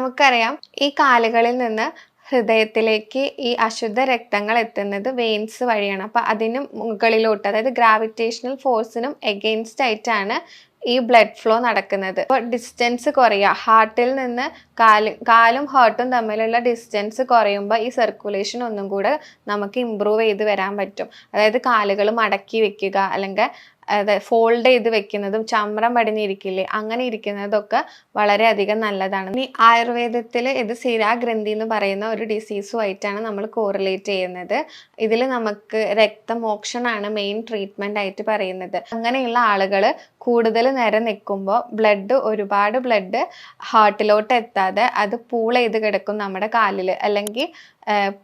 നമുക്കറിയാം ഈ കാലുകളിൽ നിന്ന് ഹൃദയത്തിലേക്ക് ഈ അശുദ്ധ രക്തങ്ങൾ എത്തുന്നത് വെയിൻസ് വഴിയാണ്. അപ്പൊ അതിനും മുകളിലോട്ട്, അതായത് ഗ്രാവിറ്റേഷണൽ ഫോഴ്സിനും എഗെയിൻസ്റ്റ് ആയിട്ടാണ് ഈ ബ്ലഡ് ഫ്ലോ നടക്കുന്നത്. അപ്പോൾ ഡിസ്റ്റൻസ് കുറയുക, ഹാർട്ടിൽ നിന്ന് കാലും ഹാർട്ടും തമ്മിലുള്ള ഡിസ്റ്റൻസ് കുറയുമ്പോൾ ഈ സർക്കുലേഷൻ ഒന്നും കൂടെ നമുക്ക് ഇമ്പ്രൂവ് ചെയ്ത് വരാൻ പറ്റും. അതായത് കാലുകൾ മടക്കി വെക്കുക, അല്ലെങ്കിൽ ഫോൾഡ് ചെയ്ത് വെക്കുന്നതും ചമ്രം പടിഞ്ഞിരിക്കില്ലേ, അങ്ങനെ ഇരിക്കുന്നതൊക്കെ വളരെയധികം നല്ലതാണ്. ഇനി ആയുർവേദത്തിൽ ഇത് ശിരാഗ്രന്ഥി എന്ന് പറയുന്ന ഒരു ഡിസീസുമായിട്ടാണ് നമ്മൾ കോറിലേറ്റ് ചെയ്യുന്നത്. ഇതിൽ നമുക്ക് രക്തമോക്ഷണമാണ് മെയിൻ ട്രീറ്റ്മെന്റ് ആയിട്ട് പറയുന്നത്. അങ്ങനെയുള്ള ആളുകൾ കൂടുതൽ നേരം നിൽക്കുമ്പോൾ ഒരുപാട് ബ്ലഡ് ഹാർട്ടിലോട്ട് എത്താതെ അത് പൂൾ ചെയ്ത് കിടക്കും നമ്മുടെ കാലിൽ, അല്ലെങ്കിൽ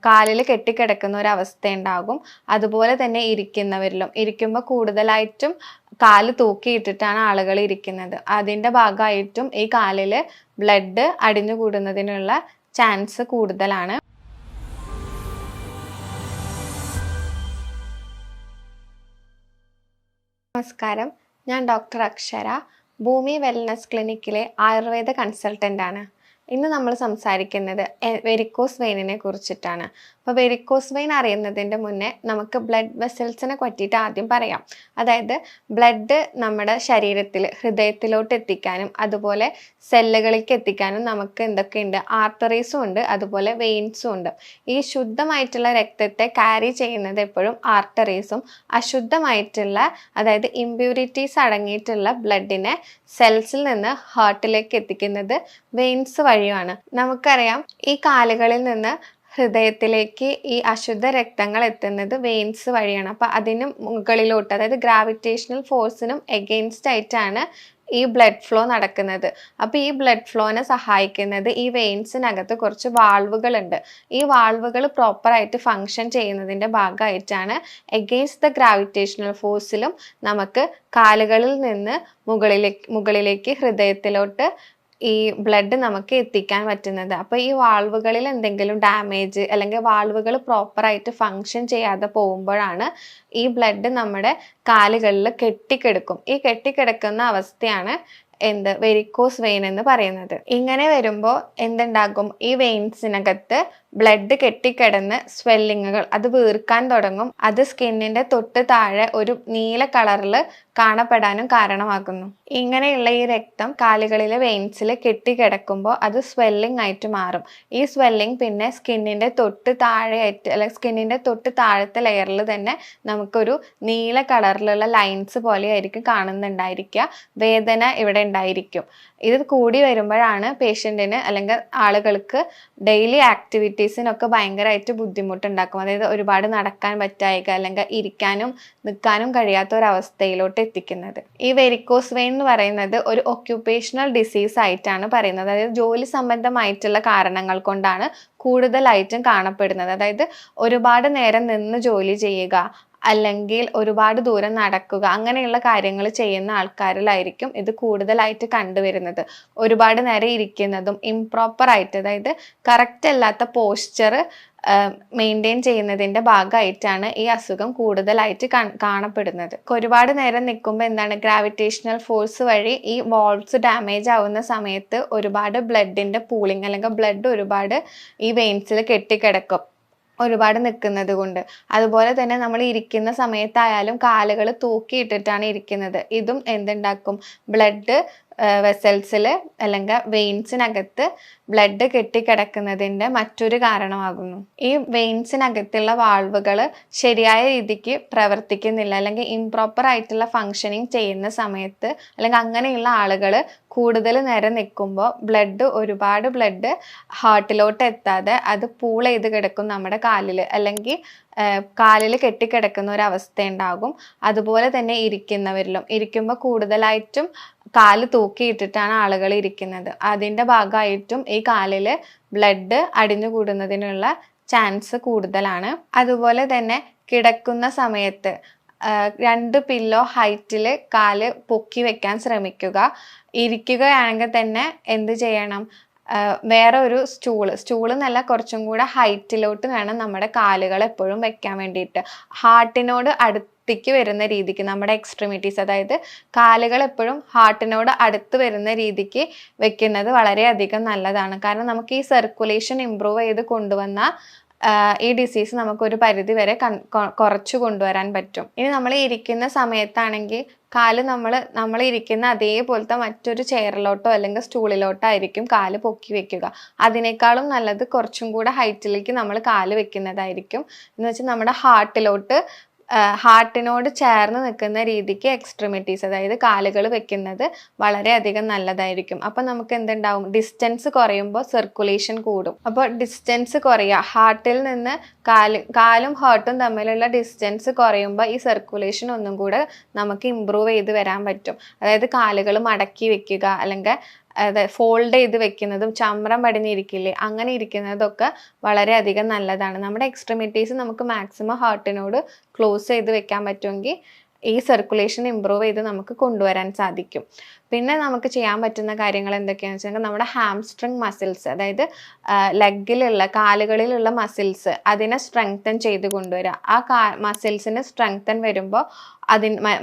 കാലിൽ കെട്ടിക്കിടക്കുന്ന ഒരു അവസ്ഥ ഉണ്ടാകും. അതുപോലെ തന്നെ ഇരിക്കുമ്പോൾ കൂടുതലായിട്ടും കാല് തൂക്കിയിട്ടിട്ടാണ് ആളുകൾ ഇരിക്കുന്നത്. അതിൻ്റെ ഭാഗമായിട്ടും ഈ കാലിൽ ബ്ലഡ് അടിഞ്ഞുകൂടുന്നതിനുള്ള ചാൻസ് കൂടുതലാണ്. നമസ്കാരം, ഞാൻ ഡോക്ടർ അക്ഷര, ഭൂമി വെൽനസ് ക്ലിനിക്കിലെ ആയുർവേദ കൺസൾട്ടൻ്റ് ആണ്. ഇന്ന് നമ്മൾ സംസാരിക്കുന്നത് വെരിക്കോസ് വെയിനിനെ കുറിച്ചിട്ടാണ്. അപ്പോൾ വെരിക്കോസ് വെയിൻ അറിയുന്നതിൻ്റെ മുന്നേ നമുക്ക് ബ്ലഡ് വെസൽസിനെ പറ്റിയിട്ട് ആദ്യം പറയാം. അതായത് ബ്ലഡ് നമ്മുടെ ശരീരത്തിൽ ഹൃദയത്തിലോട്ട് എത്തിക്കാനും അതുപോലെ സെല്ലുകളിലേക്ക് എത്തിക്കാനും നമുക്ക് എന്തൊക്കെയുണ്ട്, ആർട്ടറീസും ഉണ്ട്, അതുപോലെ വെയിൻസും ഉണ്ട്. ഈ ശുദ്ധമായിട്ടുള്ള രക്തത്തെ ക്യാരി ചെയ്യുന്നത് എപ്പോഴും ആർട്ടറീസും, അശുദ്ധമായിട്ടുള്ള അതായത് ഇമ്പ്യൂരിറ്റീസ് അടങ്ങിയിട്ടുള്ള ബ്ലഡിനെ സെൽസിൽ നിന്ന് ഹാർട്ടിലേക്ക് എത്തിക്കുന്നത് വെയിൻസ് വഴിയാണ്. നമുക്കറിയാം ഈ കാലുകളിൽ നിന്ന് ഹൃദയത്തിലേക്ക് ഈ അശുദ്ധ രക്തങ്ങൾ എത്തുന്നത് വെയിൻസ് വഴിയാണ്. അപ്പൊ അതിനും മുകളിലോട്ട്, അതായത് ഗ്രാവിറ്റേഷണൽ ഫോഴ്സിനും എഗെയിൻസ്റ്റ് ആയിട്ടാണ് ഈ ബ്ലഡ് ഫ്ലോ നടക്കുന്നത്. അപ്പൊ ഈ ബ്ലഡ് ഫ്ലോനെ സഹായിക്കുന്നത് ഈ വെയിൻസിനകത്ത് കുറച്ച് വാൾവുകൾ ഉണ്ട്. ഈ വാൾവുകൾ പ്രോപ്പറായിട്ട് ഫങ്ഷൻ ചെയ്യുന്നതിന്റെ ഭാഗമായിട്ടാണ് എഗെയിൻസ്റ്റ് ദ ഗ്രാവിറ്റേഷണൽ ഫോഴ്സിലും നമുക്ക് കാലുകളിൽ നിന്ന് മുകളിലേക്ക് ഹൃദയത്തിലോട്ട് ഈ ബ്ലഡ് നമുക്ക് എത്തിക്കാൻ പറ്റുന്നത്. അപ്പോൾ ഈ വാൾവുകളിൽ എന്തെങ്കിലും ഡാമേജ് അല്ലെങ്കിൽ വാൾവുകൾ പ്രോപ്പറായിട്ട് ഫങ്ഷൻ ചെയ്യാതെ പോകുമ്പോഴാണ് ഈ ബ്ലഡ് നമ്മുടെ കാലുകളിൽ കെട്ടിക്കിടക്കും. ഈ കെട്ടിക്കിടക്കുന്ന അവസ്ഥയാണ് വെരിക്കോസ് വെയിൻ എന്ന് പറയുന്നത്. ഇങ്ങനെ വരുമ്പോൾ എന്തുണ്ടാകും, ഈ വെയിൻസിനകത്ത് ബ്ലഡ് കെട്ടിക്കിടന്ന് സ്വെല്ലിങ്ങുകൾ അത് വീർക്കാൻ തുടങ്ങും. അത് സ്കിന്നിന്റെ തൊട്ട് താഴെ ഒരു നീല കളറിൽ കാണപ്പെടാനും കാരണമാകുന്നു. ഇങ്ങനെയുള്ള ഈ രക്തം കാലുകളിലെ വെയിൻസിൽ കെട്ടിക്കിടക്കുമ്പോൾ അത് സ്വെല്ലിംഗ് ആയിട്ട് മാറും. ഈ സ്വെല്ലിംഗ് പിന്നെ സ്കിന്നിന്റെ തൊട്ട് താഴെയായിട്ട്, അല്ലെങ്കിൽ സ്കിന്നിന്റെ തൊട്ട് താഴത്തെ ലെയറിൽ തന്നെ നമുക്കൊരു നീല കളറിലുള്ള ലൈൻസ് പോലെ ആയിരിക്കും കാണുന്നുണ്ടായിരിക്കുക. വേദന ഇവിടെ ഉണ്ടായിരിക്കും. ഇത് കൂടി വരുമ്പോഴാണ് പേഷ്യൻറ്റിന് അല്ലെങ്കിൽ ആളുകൾക്ക് ഡെയിലി ആക്ടിവിറ്റീസിനൊക്കെ ഭയങ്കരമായിട്ട് ബുദ്ധിമുട്ടുണ്ടാക്കും. അതായത് ഒരുപാട് നടക്കാൻ പറ്റായിക, അല്ലെങ്കിൽ ഇരിക്കാനും നിൽക്കാനും കഴിയാത്ത ഒരവസ്ഥയിലോട്ട് എത്തിക്കുന്നത്. ഈ വെരിക്കോസ് വെയിൻ എന്ന് പറയുന്നത് ഒരു ഒക്യുപ്പേഷണൽ ഡിസീസ് ആയിട്ടാണ് പറയുന്നത്. അതായത് ജോലി സംബന്ധമായിട്ടുള്ള കാരണങ്ങൾ കൊണ്ടാണ് കൂടുതലായിട്ടും കാണപ്പെടുന്നത്. അതായത് ഒരുപാട് നേരം നിന്ന് ജോലി ചെയ്യുക, അല്ലെങ്കിൽ ഒരുപാട് ദൂരം നടക്കുക, അങ്ങനെയുള്ള കാര്യങ്ങൾ ചെയ്യുന്ന ആൾക്കാരിലായിരിക്കും ഇത് കൂടുതലായിട്ട് കണ്ടുവരുന്നത്. ഒരുപാട് നേരം ഇരിക്കുന്നതും ഇംപ്രോപ്പർ ആയിട്ട്, അതായത് കറക്റ്റ് അല്ലാത്ത പോസ്ചർ മെയിൻറ്റെയിൻ ചെയ്യുന്നതിൻ്റെ ഭാഗമായിട്ടാണ് ഈ അസുഖം കൂടുതലായിട്ട് കാണപ്പെടുന്നത്. ഒരുപാട് നേരം നിൽക്കുമ്പോൾ എന്താണ്, ഗ്രാവിറ്റേഷണൽ ഫോഴ്സ് വഴി ഈ വാൾവ്സ് ഡാമേജ് ആവുന്ന സമയത്ത് ഒരുപാട് ബ്ലഡിൻ്റെ പൂളിങ്, അല്ലെങ്കിൽ ബ്ലഡ് ഒരുപാട് ഈ വെയിൻസിൽ കെട്ടിക്കിടക്കും ഒരുപാട് നിൽക്കുന്നത് കൊണ്ട്. അതുപോലെ തന്നെ നമ്മൾ ഇരിക്കുന്ന സമയത്തായാലും കാലുകൾ തൂക്കിയിട്ടിട്ടാണ് ഇരിക്കുന്നത്. ഇതും എന്തുണ്ടാക്കും, ബ്ലഡ് വെസൽസിൽ അല്ലെങ്കിൽ വെയിൻസിനകത്ത് ബ്ലഡ് കെട്ടിക്കിടക്കുന്നതിൻ്റെ മറ്റൊരു കാരണമാകുന്നു. ഈ വെയിൻസിനകത്തുള്ള വാൾവുകൾ ശരിയായ രീതിക്ക് പ്രവർത്തിക്കുന്നില്ല, അല്ലെങ്കിൽ ഇംപ്രോപ്പർ ആയിട്ടുള്ള ഫങ്ഷനിങ് ചെയ്യുന്ന സമയത്ത്, അല്ലെങ്കിൽ അങ്ങനെയുള്ള ആളുകൾ കൂടുതൽ നേരം നിൽക്കുമ്പോൾ ഒരുപാട് ബ്ലഡ് ഹാർട്ടിലോട്ട് എത്താതെ അത് പൂൾ ചെയ്ത് കിടക്കും നമ്മുടെ കാലിൽ, അല്ലെങ്കിൽ കാലിൽ കെട്ടിക്കിടക്കുന്ന ഒരു അവസ്ഥ ഉണ്ടാകും. അതുപോലെ തന്നെ ഇരിക്കുമ്പോൾ കൂടുതലായിട്ടും കാല് തൂക്കിയിട്ടിട്ടാണ് ആളുകൾ ഇരിക്കുന്നത്. അതിൻ്റെ ഭാഗമായിട്ടും ഈ കാലിൽ ബ്ലഡ് അടിഞ്ഞുകൂടുന്നതിനുള്ള ചാൻസ് കൂടുതലാണ്. അതുപോലെ തന്നെ കിടക്കുന്ന സമയത്ത് 2 പില്ലോ ഹൈറ്റിൽ കാല് പൊക്കി വെക്കാൻ ശ്രമിക്കുക. ഇരിക്കുകയാണെങ്കിൽ തന്നെ എന്ത് ചെയ്യണം, വേറെ ഒരു സ്റ്റൂള് എന്നല്ല, കുറച്ചും കൂടെ ഹൈറ്റിലോട്ട് വേണം നമ്മുടെ കാലുകൾ എപ്പോഴും വെക്കാൻ വേണ്ടിയിട്ട്. ഹാർട്ടിനോട് അടുത്ത് അടുത്തേക്ക് വരുന്ന രീതിക്ക് നമ്മുടെ എക്സ്ട്രിമിറ്റീസ്, അതായത് കാലുകൾ എപ്പോഴും ഹാർട്ടിനോട് അടുത്ത് വരുന്ന രീതിക്ക് വെക്കുന്നത് വളരെയധികം നല്ലതാണ്. കാരണം നമുക്ക് ഈ സർക്കുലേഷൻ ഇംപ്രൂവ് ചെയ്ത് കൊണ്ടുവന്ന ഈ ഡിസീസ് നമുക്ക് ഒരു പരിധി വരെ കുറച്ചു കൊണ്ടുവരാൻ പറ്റും. ഇനി നമ്മൾ ഇരിക്കുന്ന സമയത്താണെങ്കിൽ കാല് നമ്മൾ ഇരിക്കുന്ന അതേപോലത്തെ മറ്റൊരു ചെയറിലോട്ടോ അല്ലെങ്കിൽ സ്റ്റൂളിലോട്ടോ ആയിരിക്കും കാല് പൊക്കി വെക്കുക. അതിനേക്കാളും നല്ലത് കുറച്ചും കൂടെ ഹൈറ്റിലേക്ക് നമ്മൾ കാല് വെക്കുന്നതായിരിക്കും. എന്ന് വെച്ചാൽ നമ്മുടെ ഹാർട്ടിനോട് ചേർന്ന് നിൽക്കുന്ന രീതിക്ക് എക്സ്ട്രിമിറ്റീസ്, അതായത് കാലുകൾ വെക്കുന്നത് വളരെയധികം നല്ലതായിരിക്കും. അപ്പം നമുക്ക് എന്തുണ്ടാവും, ഡിസ്റ്റൻസ് കുറയുമ്പോൾ സർക്കുലേഷൻ കൂടും. അപ്പോൾ ഡിസ്റ്റൻസ് കുറയുക, ഹാർട്ടിൽ നിന്ന് കാലും ഹാർട്ടും തമ്മിലുള്ള ഡിസ്റ്റൻസ് കുറയുമ്പോൾ ഈ സർക്കുലേഷൻ ഒന്നും കൂടെ നമുക്ക് ഇമ്പ്രൂവ് ചെയ്ത് വരാൻ പറ്റും. അതായത് കാലുകൾ മടക്കി വെക്കുക, അല്ലെങ്കിൽ ഫോൾഡ് ചെയ്ത് വെക്കുന്നതും ചമ്രം പടിഞ്ഞിരിക്കില്ലേ, അങ്ങനെ ഇരിക്കുന്നതൊക്കെ വളരെയധികം നല്ലതാണ്. നമ്മുടെ എക്സ്ട്രിമിറ്റീസ് നമുക്ക് മാക്സിമം ഹാർട്ടിനോട് ക്ലോസ് ചെയ്ത് വെക്കാൻ പറ്റുമെങ്കിൽ ഈ സർക്കുലേഷൻ ഇമ്പ്രൂവ് ചെയ്ത് നമുക്ക് കൊണ്ടുവരാൻ സാധിക്കും. പിന്നെ നമുക്ക് ചെയ്യാൻ പറ്റുന്ന കാര്യങ്ങൾ എന്തൊക്കെയാണെന്ന് വെച്ചാൽ നമ്മുടെ ഹാംസ്ട്രിങ് മസിൽസ്, അതായത് ലെഗിലുള്ള കാലുകളിലുള്ള മസിൽസ്, അതിനെ സ്ട്രെങ്തൻ ചെയ്ത് കൊണ്ടുവരിക. ആ മസിൽസിന് സ്ട്രെങ്തൻ വരുമ്പോൾ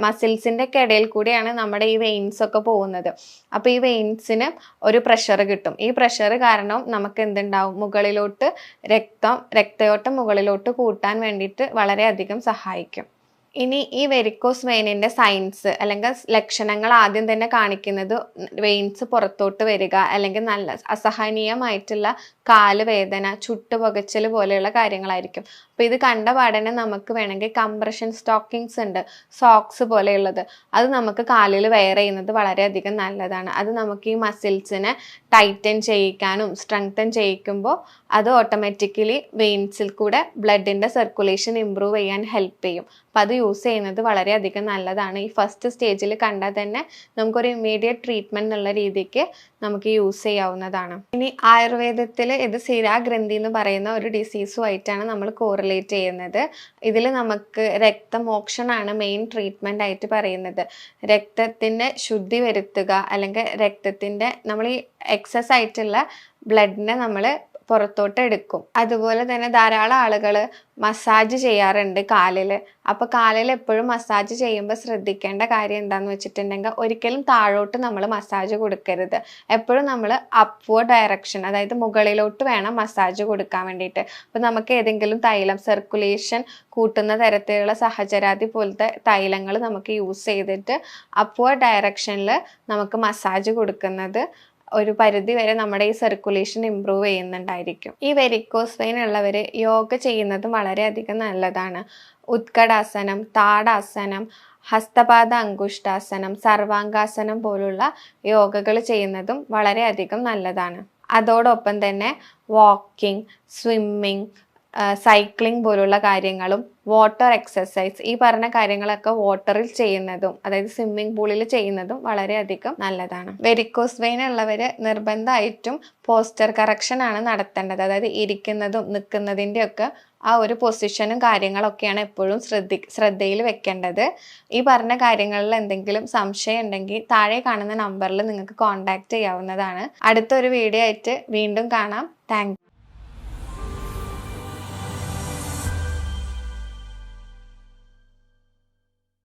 മസിൽസിൻ്റെ ഇടയിൽ കൂടിയാണ് നമ്മുടെ ഈ വെയിൻസ് ഒക്കെ പോകുന്നത്. അപ്പോൾ ഈ വെയിൻസിന് ഒരു പ്രഷർ കിട്ടും. ഈ പ്രഷർ കാരണം നമുക്ക് എന്തുണ്ടാവും, മുകളിലോട്ട് രക്തയോട്ടം മുകളിലോട്ട് കൂട്ടാൻ വേണ്ടിയിട്ട് വളരെയധികം സഹായിക്കും. ഇനി ഈ വെരിക്കോസ് വെയിനിൻ്റെ സൈൻസ് അല്ലെങ്കിൽ ലക്ഷണങ്ങൾ ആദ്യം തന്നെ കാണിക്കുന്നത് വെയിൻസ് പുറത്തോട്ട് വരിക, അല്ലെങ്കിൽ നല്ല അസഹനീയമായിട്ടുള്ള കാല് വേദന, ചുട്ടുപുകച്ചൽ പോലെയുള്ള കാര്യങ്ങളായിരിക്കും. അപ്പോൾ ഇത് കണ്ട പാടനെ നമുക്ക് വേണമെങ്കിൽ കംപ്രഷൻ സ്റ്റോക്കിങ്സ് ഉണ്ട്, സോക്സ് പോലെയുള്ളത്, അത് നമുക്ക് കാലിൽ വെയർ ചെയ്യുന്നത് വളരെയധികം നല്ലതാണ്. അത് നമുക്ക് ഈ മസിൽസിനെ ടൈറ്റൻ ചെയ്യിക്കാനും സ്ട്രെങ്തൻ ചെയ്യിക്കുമ്പോൾ അത് ഓട്ടോമാറ്റിക്കലി വെയിൻസിൽ കൂടെ ബ്ലഡിൻ്റെ സർക്കുലേഷൻ ഇമ്പ്രൂവ് ചെയ്യാൻ ഹെൽപ്പ് ചെയ്യും. അപ്പം അത് യൂസ് ചെയ്യുന്നത് വളരെയധികം നല്ലതാണ്. ഈ ഫസ്റ്റ് സ്റ്റേജിൽ കണ്ടാൽ തന്നെ നമുക്കൊരു ഇമ്മീഡിയറ്റ് ട്രീറ്റ്മെൻറ്റ് എന്നുള്ള രീതിക്ക് നമുക്ക് യൂസ് ചെയ്യാവുന്നതാണ്. ഇനി ആയുർവേദത്തിൽ ഇത് ശിരാഗ്രന്ഥി എന്ന് പറയുന്ന ഒരു ഡിസീസുമായിട്ടാണ് നമ്മൾ കോറിലേറ്റ് ചെയ്യുന്നത്. ഇതിൽ നമുക്ക് രക്തമോക്ഷനാണ് മെയിൻ ട്രീറ്റ്മെൻ്റ് ആയിട്ട് പറയുന്നത്. രക്തത്തിൻ്റെ ശുദ്ധി വരുത്തുക, അല്ലെങ്കിൽ രക്തത്തിൻ്റെ നമ്മൾ ഈ എക്സസ് ആയിട്ടുള്ള ബ്ലഡിനെ നമ്മൾ പുറത്തോട്ട് എടുക്കും. അതുപോലെ തന്നെ ധാരാളം ആളുകൾ മസാജ് ചെയ്യാറുണ്ട് കാലിൽ. അപ്പോൾ കാലിൽ എപ്പോഴും മസാജ് ചെയ്യുമ്പോൾ ശ്രദ്ധിക്കേണ്ട കാര്യം എന്താണെന്ന് വെച്ചിട്ടുണ്ടെങ്കിൽ ഒരിക്കലും താഴോട്ട് നമ്മൾ മസാജ് കൊടുക്കരുത്. എപ്പോഴും നമ്മൾ അപ്വേർഡ് ഡയറക്ഷൻ, അതായത് മുകളിലോട്ട് വേണം മസാജ് കൊടുക്കാൻ വേണ്ടിയിട്ട്. അപ്പോൾ നമുക്ക് ഏതെങ്കിലും തൈലം, സർക്കുലേഷൻ കൂട്ടുന്ന തരത്തിലുള്ള സഹചരാതി പോലത്തെ തൈലങ്ങൾ നമുക്ക് യൂസ് ചെയ്തിട്ട് അപ്വേർഡ് ഡയറക്ഷനിൽ നമുക്ക് മസാജ് കൊടുക്കുന്നത് ഒരു പരിധി വരെ നമ്മുടെ ഈ സർക്കുലേഷൻ ഇമ്പ്രൂവ് ചെയ്യുന്നുണ്ടായിരിക്കും. ഈ വെരിക്കോസ് വെയിൻ ഉള്ളവർ യോഗ ചെയ്യുന്നതും വളരെയധികം നല്ലതാണ്. ഉത്കടാസനം, താടാസനം, ഹസ്തപാദ അങ്കുഷ്ടാസനം, സർവാംഗാസനം പോലുള്ള യോഗകൾ ചെയ്യുന്നതും വളരെയധികം നല്ലതാണ്. അതോടൊപ്പം തന്നെ വാക്കിംഗ്, സ്വിമ്മിങ്, സൈക്ലിംഗ് പോലുള്ള കാര്യങ്ങളും വാട്ടർ എക്സസൈസ്, ഈ പറഞ്ഞ കാര്യങ്ങളൊക്കെ വാട്ടറിൽ ചെയ്യുന്നതും, അതായത് സ്വിമ്മിംഗ് പൂളിൽ ചെയ്യുന്നതും വളരെയധികം നല്ലതാണ്. വെരിക്കോസ് വെയിൻ ഉള്ളവർ നിർബന്ധമായിട്ടും പോസ്റ്റർ കറക്ഷൻ ആണ് നടത്തേണ്ടത്. അതായത് ഇരിക്കുന്നതും നിൽക്കുന്നതിൻ്റെ ഒക്കെ ആ ഒരു പൊസിഷനും കാര്യങ്ങളൊക്കെയാണ് എപ്പോഴും ശ്രദ്ധയിൽ വെക്കേണ്ടത്. ഈ പറഞ്ഞ കാര്യങ്ങളിൽ എന്തെങ്കിലും സംശയം ഉണ്ടെങ്കിൽ താഴെ കാണുന്ന നമ്പറിൽ നിങ്ങൾക്ക് കോൺടാക്ട് ചെയ്യാവുന്നതാണ്. അടുത്തൊരു വീഡിയോ ആയിട്ട് വീണ്ടും കാണാം. Thank you.